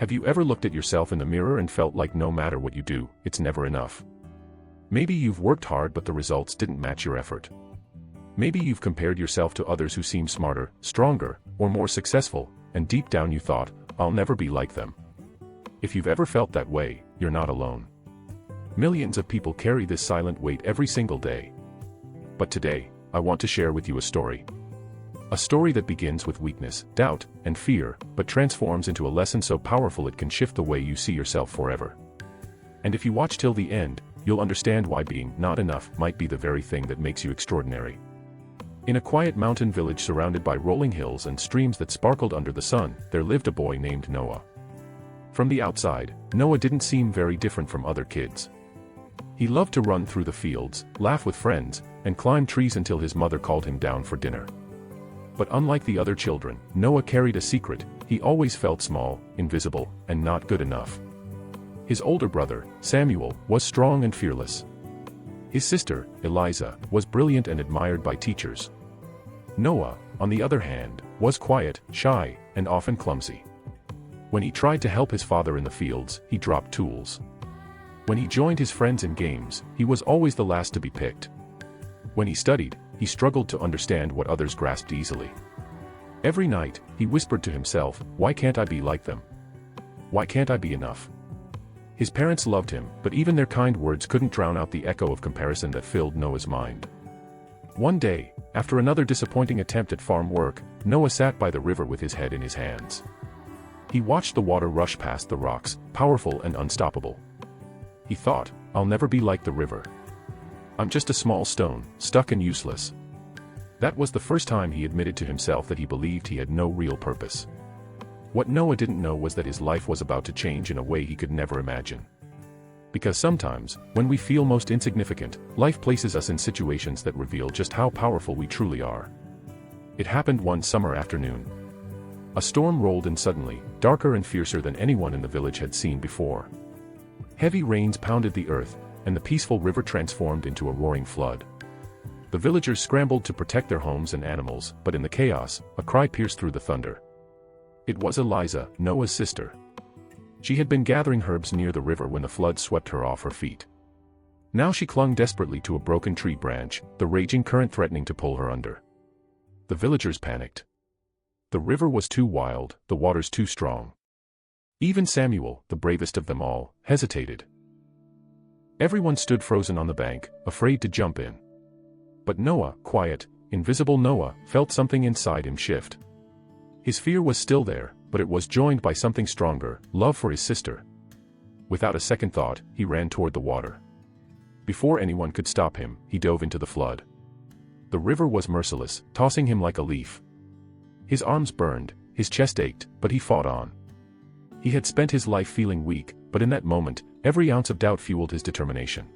Have you ever looked at yourself in the mirror and felt like no matter what you do, it's never enough? Maybe you've worked hard but the results didn't match your effort. Maybe you've compared yourself to others who seem smarter, stronger, or more successful, and deep down you thought, I'll never be like them. If you've ever felt that way, you're not alone. Millions of people carry this silent weight every single day. But today, I want to share with you a story. A story that begins with weakness, doubt, and fear, but transforms into a lesson so powerful it can shift the way you see yourself forever. And if you watch till the end, you'll understand why being not enough might be the very thing that makes you extraordinary. In a quiet mountain village surrounded by rolling hills and streams that sparkled under the sun, there lived a boy named Noah. From the outside, Noah didn't seem very different from other kids. He loved to run through the fields, laugh with friends, and climb trees until his mother called him down for dinner. But unlike the other children, Noah carried a secret. He always felt small, invisible, and not good enough. His older brother, Samuel, was strong and fearless. His sister, Eliza, was brilliant and admired by teachers. Noah, on the other hand, was quiet, shy, and often clumsy. When he tried to help his father in the fields, he dropped tools. When he joined his friends in games, he was always the last to be picked. When he studied, he struggled to understand what others grasped easily. Every night, he whispered to himself, why can't I be like them? Why can't I be enough? His parents loved him, but even their kind words couldn't drown out the echo of comparison that filled Noah's mind. One day, after another disappointing attempt at farm work, Noah sat by the river with his head in his hands. He watched the water rush past the rocks, powerful and unstoppable. He thought, I'll never be like the river. I'm just a small stone, stuck and useless. That was the first time he admitted to himself that he believed he had no real purpose. What Noah didn't know was that his life was about to change in a way he could never imagine. Because sometimes, when we feel most insignificant, life places us in situations that reveal just how powerful we truly are. It happened one summer afternoon. A storm rolled in suddenly, darker and fiercer than anyone in the village had seen before. Heavy rains pounded the earth, and the peaceful river transformed into a roaring flood. The villagers scrambled to protect their homes and animals, but in the chaos, a cry pierced through the thunder. It was Eliza, Noah's sister. She had been gathering herbs near the river when the flood swept her off her feet. Now she clung desperately to a broken tree branch, the raging current threatening to pull her under. The villagers panicked. The river was too wild, the waters too strong. Even Samuel, the bravest of them all, hesitated. Everyone stood frozen on the bank, afraid to jump in. But Noah, quiet, invisible Noah, felt something inside him shift. His fear was still there, but it was joined by something stronger, love for his sister. Without a second thought, he ran toward the water. Before anyone could stop him, he dove into the flood. The river was merciless, tossing him like a leaf. His arms burned, his chest ached, but he fought on. He had spent his life feeling weak, but in that moment, every ounce of doubt fueled his determination.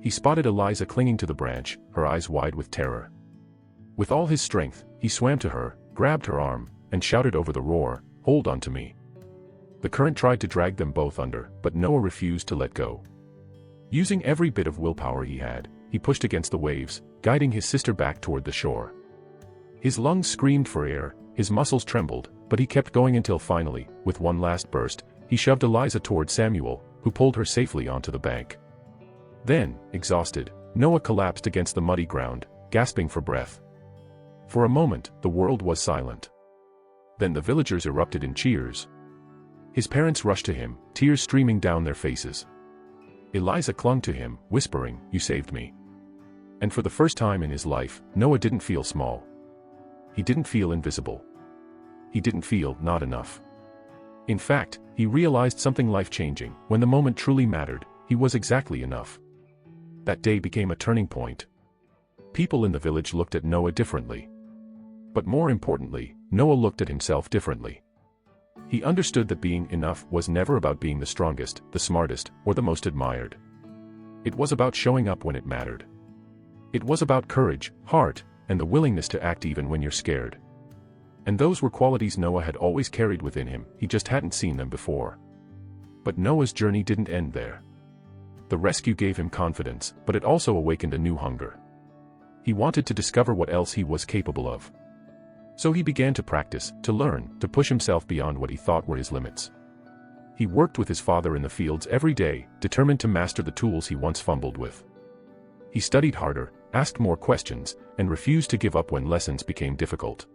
He spotted Eliza clinging to the branch, her eyes wide with terror. With all his strength, he swam to her, grabbed her arm, and shouted over the roar, "Hold on to me." The current tried to drag them both under, but Noah refused to let go. Using every bit of willpower he had, he pushed against the waves, guiding his sister back toward the shore. His lungs screamed for air, his muscles trembled, but he kept going until finally, with one last burst, he shoved Eliza toward Samuel, who pulled her safely onto the bank. Then, exhausted, Noah collapsed against the muddy ground, gasping for breath. For a moment, the world was silent. Then the villagers erupted in cheers. His parents rushed to him, tears streaming down their faces. Eliza clung to him, whispering, "You saved me." And for the first time in his life, Noah didn't feel small. He didn't feel invisible. He didn't feel not enough. In fact, he realized something life-changing. When the moment truly mattered, he was exactly enough. That day became a turning point. People in the village looked at Noah differently. But more importantly, Noah looked at himself differently. He understood that being enough was never about being the strongest, the smartest, or the most admired. It was about showing up when it mattered. It was about courage, heart, and the willingness to act even when you're scared. And those were qualities Noah had always carried within him, he just hadn't seen them before. But Noah's journey didn't end there. The rescue gave him confidence, but it also awakened a new hunger. He wanted to discover what else he was capable of. So he began to practice, to learn, to push himself beyond what he thought were his limits. He worked with his father in the fields every day, determined to master the tools he once fumbled with. He studied harder, asked more questions, and refused to give up when lessons became difficult.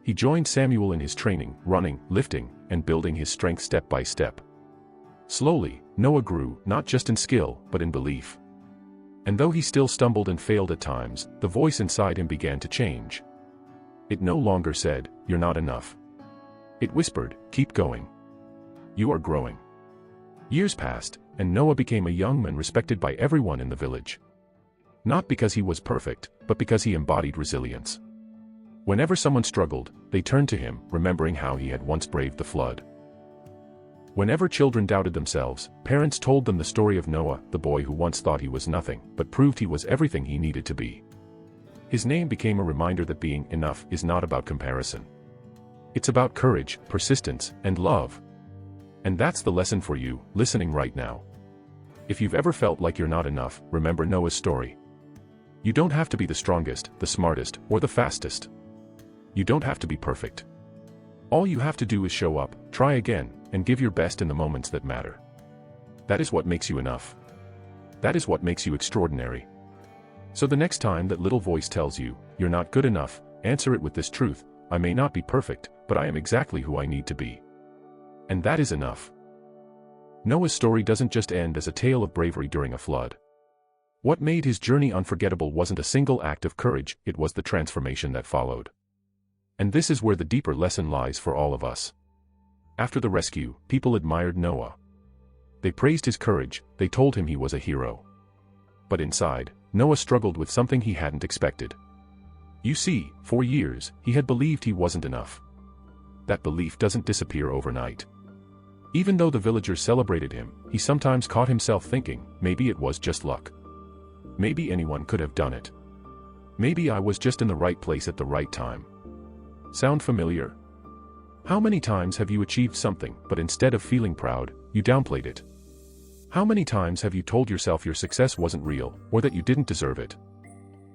He joined Samuel in his training, running, lifting, and building his strength step by step. Slowly, Noah grew, not just in skill, but in belief. And though he still stumbled and failed at times, the voice inside him began to change. It no longer said, "You're not enough." It whispered, "Keep going. You are growing." Years passed, and Noah became a young man respected by everyone in the village. Not because he was perfect, but because he embodied resilience. Whenever someone struggled, they turned to him, remembering how he had once braved the flood. Whenever children doubted themselves, parents told them the story of Noah, the boy who once thought he was nothing, but proved he was everything he needed to be. His name became a reminder that being enough is not about comparison. It's about courage, persistence, and love. And that's the lesson for you, listening right now. If you've ever felt like you're not enough, remember Noah's story. You don't have to be the strongest, the smartest, or the fastest. You don't have to be perfect. All you have to do is show up, try again, and give your best in the moments that matter. That is what makes you enough. That is what makes you extraordinary. So the next time that little voice tells you, "You're not good enough," answer it with this truth: I may not be perfect, but I am exactly who I need to be. And that is enough. Noah's story doesn't just end as a tale of bravery during a flood. What made his journey unforgettable wasn't a single act of courage, it was the transformation that followed. And this is where the deeper lesson lies for all of us. After the rescue, people admired Noah. They praised his courage, they told him he was a hero. But inside, Noah struggled with something he hadn't expected. You see, for years, he had believed he wasn't enough. That belief doesn't disappear overnight. Even though the villagers celebrated him, he sometimes caught himself thinking, maybe it was just luck. Maybe anyone could have done it. Maybe I was just in the right place at the right time. Sound familiar? How many times have you achieved something, but instead of feeling proud, you downplayed it? How many times have you told yourself your success wasn't real, or that you didn't deserve it?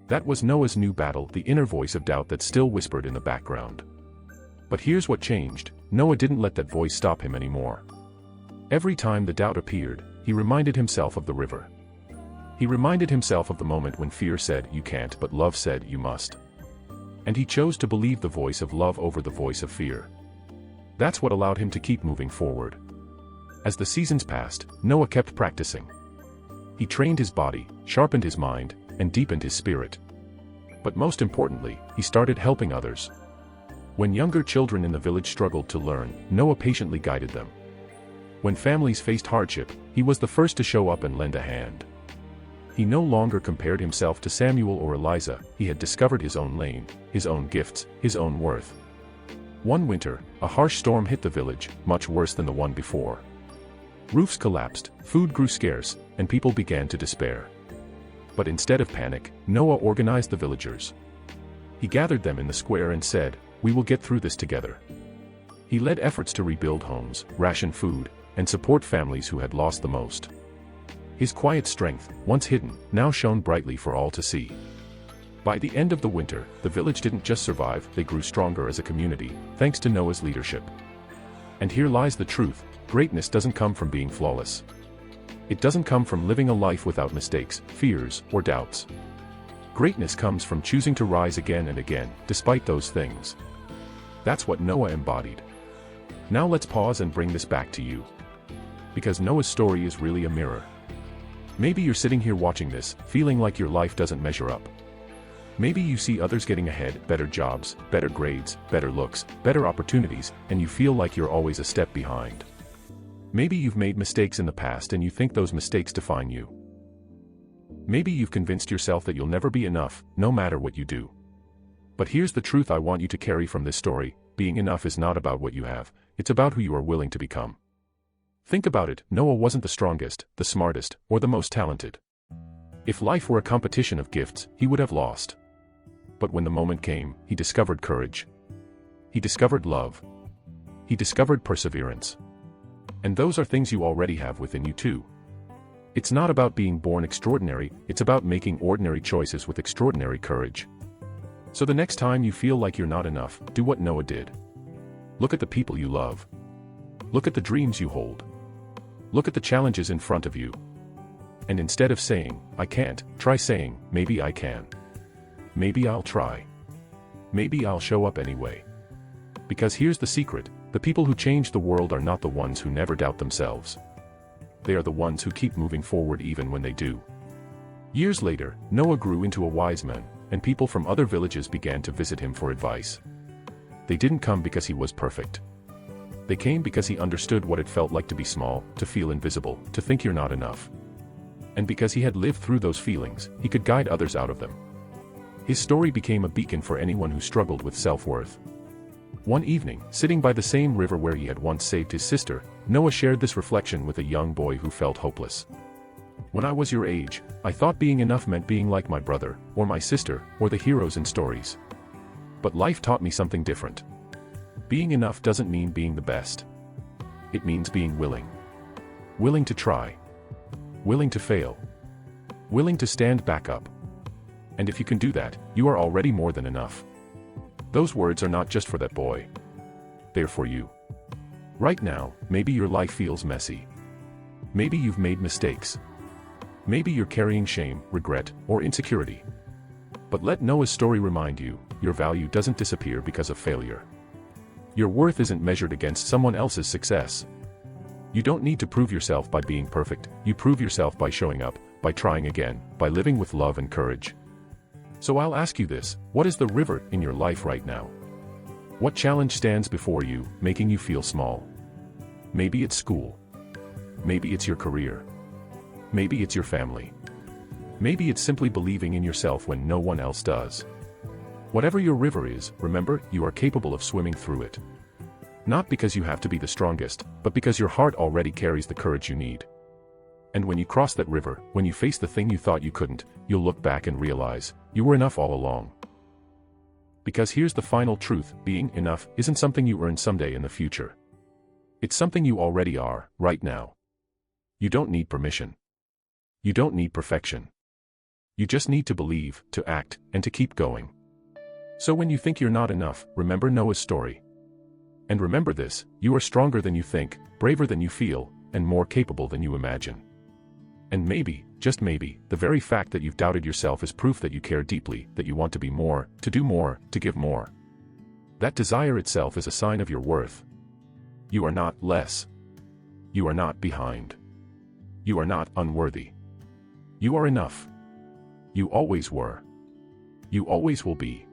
That was Noah's new battle, the inner voice of doubt that still whispered in the background. But here's what changed: Noah didn't let that voice stop him anymore. Every time the doubt appeared, he reminded himself of the river. He reminded himself of the moment when fear said, "You can't," but love said, "You must." And he chose to believe the voice of love over the voice of fear. That's what allowed him to keep moving forward. As the seasons passed, Noah kept practicing. He trained his body, sharpened his mind, and deepened his spirit. But most importantly, he started helping others. When younger children in the village struggled to learn, Noah patiently guided them. When families faced hardship, he was the first to show up and lend a hand. He no longer compared himself to Samuel or Eliza, he had discovered his own lane, his own gifts, his own worth. One winter, a harsh storm hit the village, much worse than the one before. Roofs collapsed, food grew scarce, and people began to despair. But instead of panic, Noah organized the villagers. He gathered them in the square and said, "We will get through this together." He led efforts to rebuild homes, ration food, and support families who had lost the most. His quiet strength, once hidden, now shone brightly for all to see. By the end of the winter, the village didn't just survive, they grew stronger as a community, thanks to Noah's leadership. And here lies the truth: greatness doesn't come from being flawless. It doesn't come from living a life without mistakes, fears, or doubts. Greatness comes from choosing to rise again and again, despite those things. That's what Noah embodied. Now let's pause and bring this back to you. Because Noah's story is really a mirror. Maybe you're sitting here watching this, feeling like your life doesn't measure up. Maybe you see others getting ahead, better jobs, better grades, better looks, better opportunities, and you feel like you're always a step behind. Maybe you've made mistakes in the past and you think those mistakes define you. Maybe you've convinced yourself that you'll never be enough, no matter what you do. But here's the truth I want you to carry from this story: being enough is not about what you have, it's about who you are willing to become. Think about it, Noah wasn't the strongest, the smartest, or the most talented. If life were a competition of gifts, he would have lost. But when the moment came, he discovered courage. He discovered love. He discovered perseverance. And those are things you already have within you too. It's not about being born extraordinary, it's about making ordinary choices with extraordinary courage. So the next time you feel like you're not enough, do what Noah did. Look at the people you love. Look at the dreams you hold. Look at the challenges in front of you. And instead of saying, I can't, try saying, maybe I can. Maybe I'll try. Maybe I'll show up anyway. Because here's the secret, the people who change the world are not the ones who never doubt themselves. They are the ones who keep moving forward even when they do. Years later, Noah grew into a wise man, and people from other villages began to visit him for advice. They didn't come because he was perfect. They came because he understood what it felt like to be small, to feel invisible, to think you're not enough. And because he had lived through those feelings, he could guide others out of them. His story became a beacon for anyone who struggled with self-worth. One evening, sitting by the same river where he had once saved his sister, Noah shared this reflection with a young boy who felt hopeless. When I was your age, I thought being enough meant being like my brother, or my sister, or the heroes in stories. But life taught me something different. Being enough doesn't mean being the best. It means being willing. Willing to try. Willing to fail. Willing to stand back up. And if you can do that, you are already more than enough. Those words are not just for that boy. They're for you. Right now, maybe your life feels messy. Maybe you've made mistakes. Maybe you're carrying shame, regret, or insecurity. But let Noah's story remind you, your value doesn't disappear because of failure. Your worth isn't measured against someone else's success. You don't need to prove yourself by being perfect, you prove yourself by showing up, by trying again, by living with love and courage. So I'll ask you this, what is the river in your life right now? What challenge stands before you, making you feel small? Maybe it's school. Maybe it's your career. Maybe it's your family. Maybe it's simply believing in yourself when no one else does. Whatever your river is, remember, you are capable of swimming through it. Not because you have to be the strongest, but because your heart already carries the courage you need. And when you cross that river, when you face the thing you thought you couldn't, you'll look back and realize, you were enough all along. Because here's the final truth, being enough isn't something you earn someday in the future. It's something you already are, right now. You don't need permission. You don't need perfection. You just need to believe, to act, and to keep going. So when you think you're not enough, remember Noah's story. And remember this, you are stronger than you think, braver than you feel, and more capable than you imagine. And maybe, just maybe, the very fact that you've doubted yourself is proof that you care deeply, that you want to be more, to do more, to give more. That desire itself is a sign of your worth. You are not less. You are not behind. You are not unworthy. You are enough. You always were. You always will be.